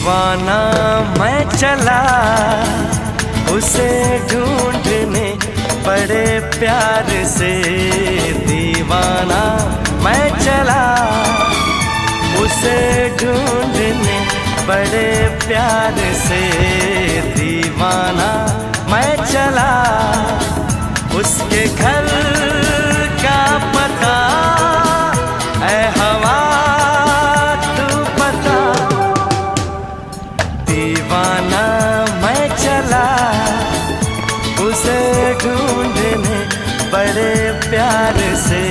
दीवाना मैं चला उसे ढूंढने बड़े प्यार से। दीवाना मैं चला उसे ढूंढने बड़े प्यार से। दीवाना मैं चला उसके घर का पता ऐ हवा तू बता। दीवाना मैं चला उसे ढूंढने बड़े प्यार से।